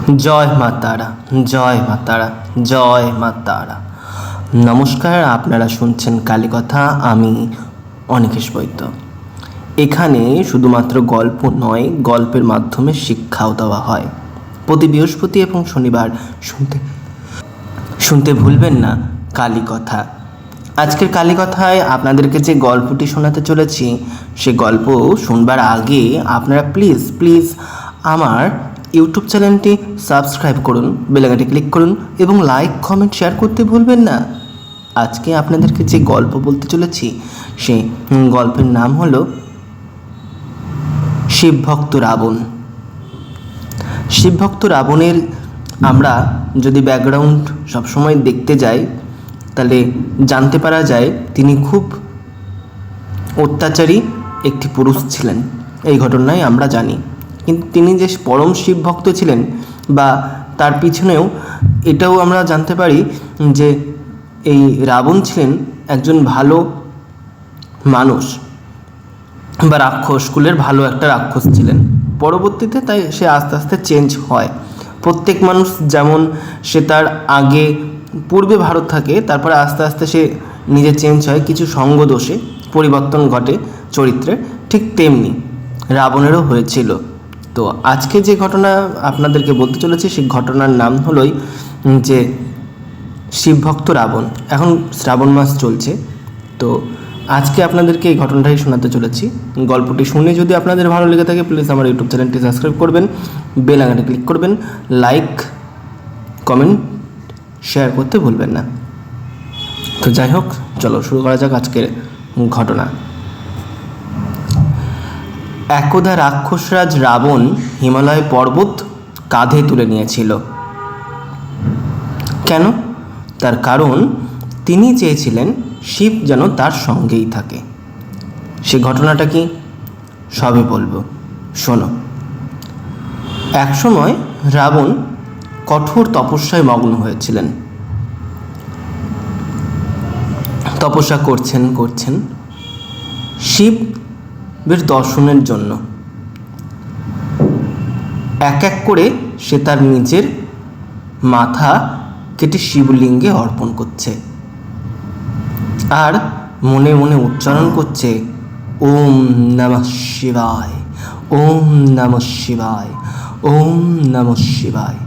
জয় মা তারা, জয় মা তারা, জয় মা তারা। নমস্কার, আপনারা শুনছেন কালীকথা। আমি অনিকেশ বৈদ্য। এখানে শুধুমাত্র গল্প নয়, গল্পের মাধ্যমে শিক্ষাও দেওয়া হয়। প্রতি বৃহস্পতি এবং শনিবার শুনতে ভুলবেন না কালীকথা। আজকের কালীকথায় আপনাদেরকে যে গল্পটি শোনাতে চলেছি, সে গল্প শুনবার আগে আপনারা প্লিজ আমার ইউটিউব চ্যানেলটি সাবস্ক্রাইব করুন, বেল আইকনটি ক্লিক করুন এবং লাইক, কমেন্ট, শেয়ার করতে ভুলবেন না। আজকে আপনাদেরকে যে গল্প বলতে চলেছি, সেই গল্পের নাম হলো শিবভক্ত রাবণ। শিবভক্ত রাবণের আমরা যদি ব্যাকগ্রাউন্ড সবসময় দেখতে যাই, তাহলে জানতে পারা যায় তিনি খুব অত্যাচারী একটি পুরুষ ছিলেন। এই ঘটনায় আমরা জানি। কিন্তু তিনি যে পরম শিব ভক্ত ছিলেন, বা তার পিছনেও এটাও আমরা জানতে পারি যে এই রাবণ ছিলেন একজন ভালো মানুষ বা রাক্ষস, কুলের ভালো একটা রাক্ষস ছিলেন। পরবর্তীতে তাই সে আস্তে আস্তে চেঞ্জ হয়। প্রত্যেক মানুষ যেমন সে তার আগে পূর্বে ভারত থাকে, তারপরে আস্তে আস্তে সে নিজে চেঞ্জ হয়, কিছু সঙ্গ দোষে পরিবর্তন ঘটে চরিত্রে, ঠিক তেমনি রাবণেরও হয়েছিল। তো আজকে যে ঘটনা আপনাদেরকে বলতে চলেছি, সেই ঘটনার নাম হলোই যে শিবভক্ত রাবণ। এখন শ্রাবণ মাস চলছে, তো আজকে আপনাদেরকে এই ঘটনাটাই শোনাতে চলেছি। গল্পটি শুনে যদি আপনাদের ভালো লেগে থাকে, প্লিজ আমার ইউটিউব চ্যানেলটি সাবস্ক্রাইব করবেন, বেল আইকনটি ক্লিক করবেন, লাইক, কমেন্ট, শেয়ার করতে ভুলবেন না। তো যাই হোক, চলো শুরু করা যাক আজকের ঘটনা। একদা রাক্ষসরাজ রাবণ হিমালয় পর্বত কাঁধে তুলে নিয়েছিল। কেন? তার কারণ তিনি চেয়েছিলেন শিব যেন তার সঙ্গেই থাকে। সে ঘটনাটা কি সবে বলবো, শোনো। একসময় রাবণ কঠোর তপস্যায় মগ্ন হয়েছিলেন। তপস্যা করছেন শিবের দর্শনের জন্য। এক এক করে সে তার নিজের মাথা কেটে শিবলিঙ্গে অর্পণ করছে, আর মনে মনে উচ্চারণ করছে, ওম নমঃ শিবায়, ওম নমঃ শিবায়, ওম নমঃ শিবায়।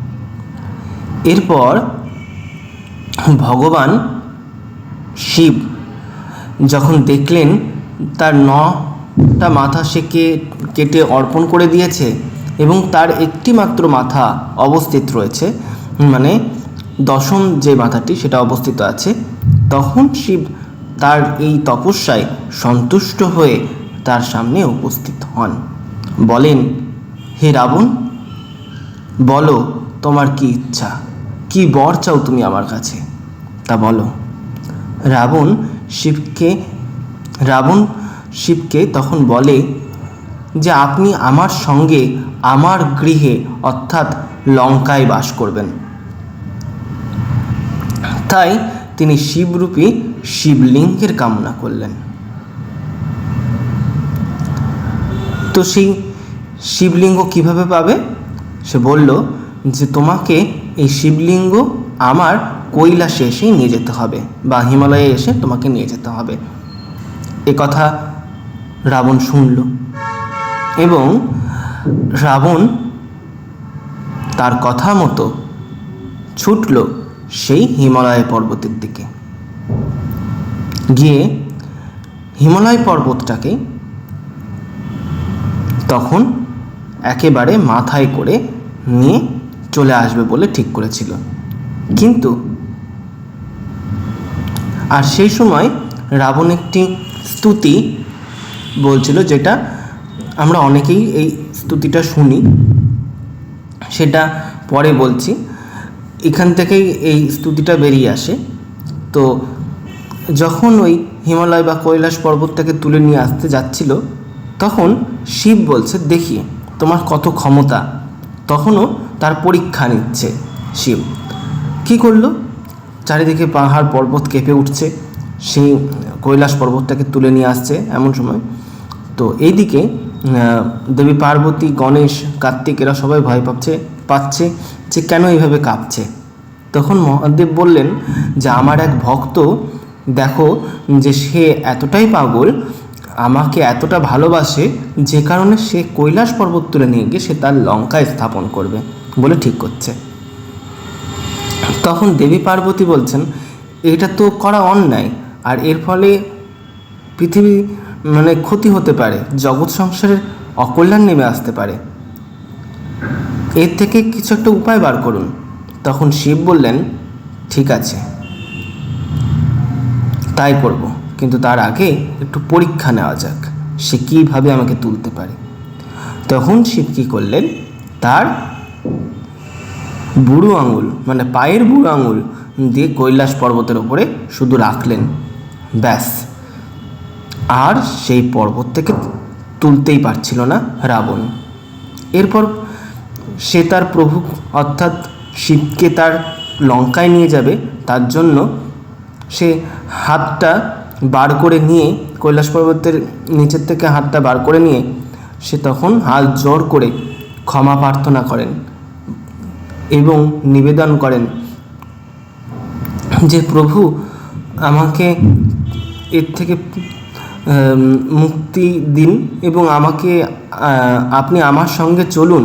এরপর ভগবান শিব যখন দেখলেন তার 9টা মাথা সে কেটে অর্পণ করে দিয়েছে এবং তার একটি মাত্র মাথা অবস্থিত রয়েছে, মানে 10ম যে মাথাটি সেটা অবস্থিত আছে, তখন শিব তার এই তপস্যায় সন্তুষ্ট হয়ে তার সামনে উপস্থিত হন। বলেন, হে রাবণ, বলো তোমার কি ইচ্ছা, কি বর চাও তুমি আমার কাছে, তা বলো। রাবণ শিবকে তখন বলে যে আপনি আমার সঙ্গে আমার গৃহে অর্থাৎ লঙ্কায় বাস করবেন। তাই তিনি শিবরূপী শিবলিঙ্গের কামনা করলেন। তো সেই শিবলিঙ্গ কিভাবে পাবে? সে বলল যে তোমাকে এই শিবলিঙ্গ আমার কৈলাসে এসেই নিয়ে যেতে হবে, বা হিমালয়ে এসে তোমাকে নিয়ে যেতে হবে। এ কথা রাবণ শুনল এবং রাবণ তার কথা মতো ছুটল সেই হিমালয় পর্বতের দিকে। গিয়ে হিমালয় পর্বতটাকে তখন একেবারে মাথায় করে নিয়ে চলে আসবে বলে ঠিক করেছিল। কিন্তু আর সেই সময় রাবণ একটি স্তুতি বলছিল, যেটা আমরা অনেকেই এই স্তুতিটা শুনি, সেটা পরে বলছি। এখান থেকেই এই স্তুতিটা বেরিয়ে আসে। তো যখন ওই হিমালয় বা কৈলাস পর্বতটাকে তুলে নিয়ে আসতে যাচ্ছিল, তখন শিব বলছে, দেখি তোমার কত ক্ষমতা। তখনও তার পরীক্ষা নিচ্ছে শিব। কি করলো? চারিদিকে পাহাড় পর্বত কেঁপে উঠছে, সেই কৈলাস পর্বতটাকে তুলে নিয়ে আসছে এমন সময়। তো এইদিকে দেবী পার্বতী, গণেশ, কার্তিক এরা সবাই ভয় পাচ্ছে পাচ্ছে যে কেন এইভাবে কাঁপছে। তখন মহাদেব বললেন যে আমার এক ভক্ত, দেখো যে সে এতটাই পাগল, আমাকে এতটা ভালোবাসে, যে কারণে সে কৈলাস পর্বত তুলে নিয়ে গিয়ে সে তার লঙ্কায় স্থাপন করবে বলে ঠিক করছে। তখন দেবী পার্বতী বলছেন, এটা তো করা অন্যায়, আর এর ফলে পৃথিবী ক্ষতি হতে পারে, জগৎ সংসারের অকল্যাণ নেমে আসতে পারে, এর থেকে কিছু একটা উপায় বার করুন। তখন শিব বললেন, ঠিক আছে, তাই করব, কিন্তু তার আগে একটু পরীক্ষা নেওয়া যাক, সে কীভাবে আমাকে তুলতে পারে। তখন শিব কী করলেন, তার বুড়ো আঙুল পায়ের বুড়ো আঙুল দিয়ে কৈলাস পর্বতের ওপরে শুধু রাখলেন, ব্যাস। আর সেই পর্বত থেকে তুলতেই পারছিল না রাবণ। এরপর সে তার প্রভু অর্থাৎ শিবকে তার লঙ্কায় নিয়ে যাবে, তার জন্য সে হাতটা বার করে নিয়ে, কৈলাস পর্বতের নিচের থেকে হাতটা বার করে নিয়ে সে তখন হাত জোড় করে ক্ষমা প্রার্থনা করেন এবং নিবেদন করেন যে প্রভু, আমাকে এর থেকে মুক্তি দিন এবং আপনি আমার সঙ্গে চলুন।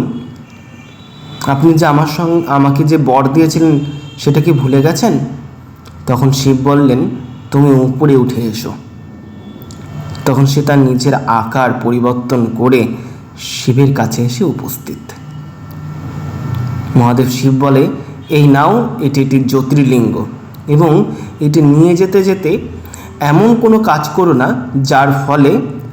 আপনি যে আমাকে যে বর দিয়েছিলেন সেটা কি ভুলে গেছেন? তখন শিব বললেন, তুমি উপরে উঠে এসো। তখন সে তার নিজের আকার পরিবর্তন করে শিবের কাছে এসে উপস্থিত। মহাদেব শিব বলে, এই নাও, এটি একটি জ্যোতির্লিঙ্গ, এবং এটি নিয়ে যেতে যেতে এমন কোনো কাজ করো না যার ফলে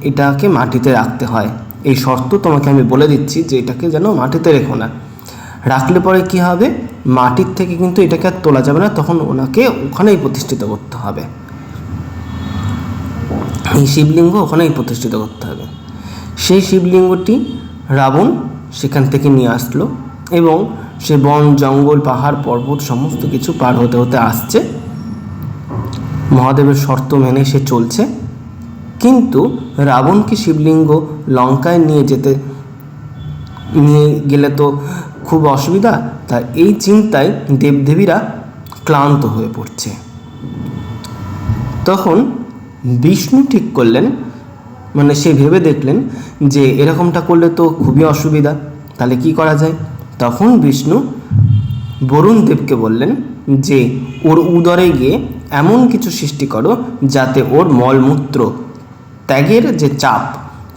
এটাকে মাটিতে রাখতে হয়। এই শর্ত তোমাকে আমি বলে দিচ্ছি যে এটাকে যেন মাটিতে রেখো না, রাখলে পরে কি হবে, মাটির থেকে কিন্তু এটাকে আর তোলা যাবে না, তখন ওনাকে ওখানেই প্রতিষ্ঠিত করতে হবে, এই শিবলিঙ্গ ওখানেই প্রতিষ্ঠিত করতে হবে। সেই শিবলিঙ্গটি রাবণ সেখান থেকে নিয়ে আসলো এবং সে বন জঙ্গল পাহাড় পর্বত সমস্ত কিছু পার হতে হতে আসছে, মহাদেবের শর্ত মেনে সে চলছে। কিন্তু রাবণকে শিবলিঙ্গ লঙ্কায় নিয়ে গেলে তো খুব অসুবিধা, তাই এই চিন্তায় দেবদেবীরা ক্লান্ত হয়ে পড়ছে। তখন বিষ্ণু ঠিক করলেন, সে ভেবে দেখলেন যে এরকমটা করলে তো খুবই অসুবিধা, তাহলে কি করা যায়। তখন বিষ্ণু বরুণ দেবকে বললেন যে ওর উদরে গিয়ে এমন কিছু সৃষ্টি করো যাতে ওর মলমূত্র ত্যাগের যে চাপ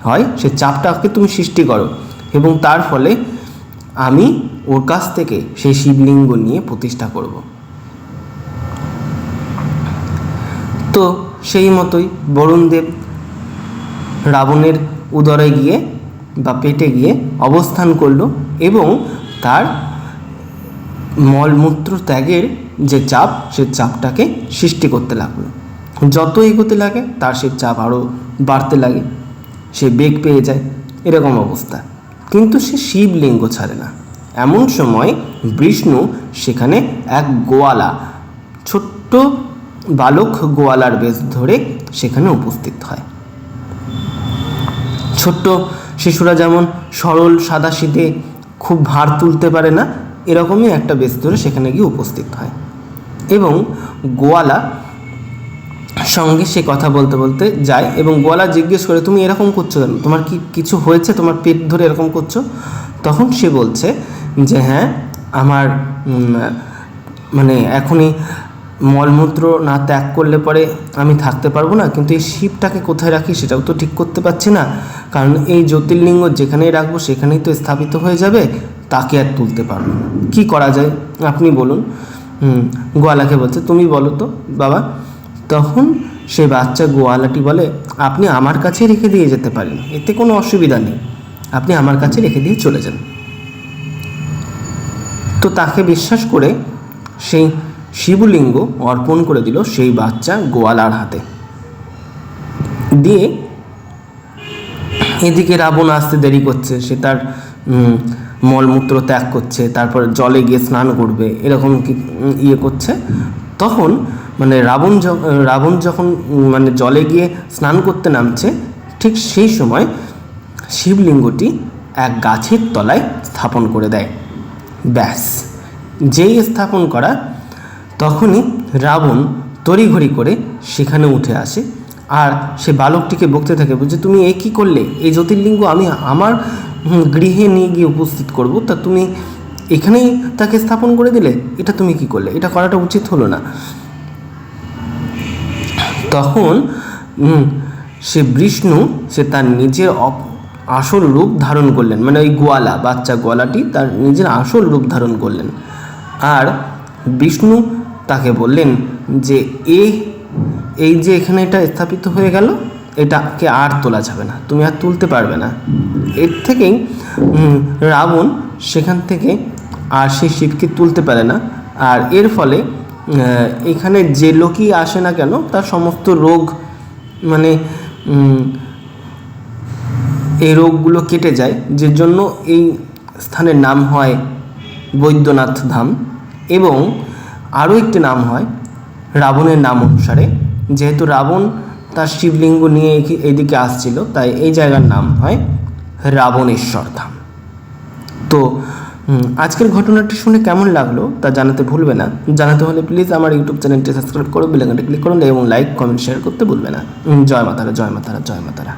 হয় সে চাপটাকে তুমি সৃষ্টি করো, এবং তার ফলে আমি ওর কাছ থেকে সেই শিবলিঙ্গ নিয়ে প্রতিষ্ঠা করব। তো সেই মতোই বরুণদেব রাবণের উদরে গিয়ে বা পেটে গিয়ে অবস্থান করল এবং তার মলমূত্র ত্যাগের যে চাপ সে চাপটাকে সৃষ্টি করতে লাগলো। যত এগোতে লাগে তার সে চাপ আরও বাড়তে লাগে, সে বেগ পেয়ে যায়, এরকম অবস্থা। কিন্তু সে শিবলিঙ্গ ছাড়ে না। এমন সময় বিষ্ণু সেখানে এক গোয়ালা, ছোট্ট বালক গোয়ালার বেশ ধরে সেখানে উপস্থিত হয়। ছোট্ট শিশুরা যেমন সরল সাদাসিধে খুব ভার তুলতে পারে না, এরকমই একটা বেশ ধরে সেখানে গিয়ে উপস্থিত হয় এবং গোয়ালা সঙ্গে সে কথা বলতে বলতে যায় এবং গোয়ালা জিজ্ঞেস করে, তুমি এরকম করছো কেন, তোমার কি কিছু হয়েছে, তোমার পেট ধরে এরকম করছো? তখন সে বলছে যে হ্যাঁ, আমার এখনই মলমূত্র না ত্যাগ করলে পরে আমি থাকতে পারবো না, কিন্তু এই শিবটাকে কোথায় রাখি সেটাও তো ঠিক করতে পারছি না, কারণ এই জ্যোতির্লিঙ্গ যেখানেই রাখবো সেখানেই তো স্থাপিত হয়ে যাবে, তাকে আর তুলতে পারবো না, কী করা যায় আপনি বলুন। গোয়ালাকে বলছে, তুমি বলো তো বাবা। তখন সে বাচ্চা গোয়ালাটি বলে, আপনি আমার কাছে রেখে দিয়ে যেতে পারেন, এতে কোনো অসুবিধা নেই, আপনি আমার কাছে রেখে দিয়ে চলে যান। তো তাকে বিশ্বাস করে সেই শিবলিঙ্গ অর্পণ করে দিল সেই বাচ্চা গোয়ালার হাতে দিয়ে। এদিকে রাবণ আসতে দেরি করছে, সে তার মলমূত্র ত্যাগ করছে, তারপরে জলে গিয়ে স্নান করবে, এরকম কি করছে। তখন রাবণ যখন জলে গিয়ে স্নান করতে নামছে, ঠিক সেই সময় শিবলিঙ্গটি এক গাছের তলায় স্থাপন করে দেয়। ব্যাস যেই স্থাপন করা তখনই রাবণ তড়িঘড়ি করে সেখানে উঠে আসে আর সে বালকটিকে বকতে থাকে, বলছে তুমি এ কী করলে, এই জ্যোতির্লিঙ্গ আমি আমার গৃহে নিয়ে গিয়ে উপস্থিত করব, তা তুমি এখানেই তাকে স্থাপন করে দিলে, এটা তুমি কি করলে, এটা করাটা উচিত হলো না। তখন সে বিষ্ণু সে তার নিজের আসল রূপ ধারণ করলেন, মানে ওই গোয়ালা, বাচ্চা গোয়ালাটি তার নিজের আসল রূপ ধারণ করলেন। আর বিষ্ণু তাকে বললেন যে এই যে এখানে এটা স্থাপিত হয়ে গেল, এটাকে আর তোলা যাবে না, তুমি আর তুলতে পারবে না। এর থেকেই রাবণ সেখান থেকে আর সেই শিবকে তুলতে পারে না। আর এর ফলে এখানে যে লোকই আসে না কেন তার সমস্ত রোগ, মানে এই রোগগুলো কেটে যায়, যে জন্য এই স্থানের নাম হয় বৈদ্যনাথ ধাম। এবং আরও একটি নাম হয় রাবণের নাম অনুসারে, যেহেতু রাবণ তার শিবলিঙ্গ নিয়ে এইদিকে আসছিল, তাই এই জায়গার নাম হয় রাবণেশ্বর ধাম। তো আজকের ঘটনাটি শুনে কেমন লাগলো তা জানাতে ভুলবে না। জানাতে হলে প্লিজ আমার ইউটিউব চ্যানেলটি সাবস্ক্রাইব করো, বেল আইকনটি ক্লিক করুন এবং লাইক কমেন্ট শেয়ার করতে ভুলবে না। জয় মাতারা, জয় মাতারা, জয় মাতারা।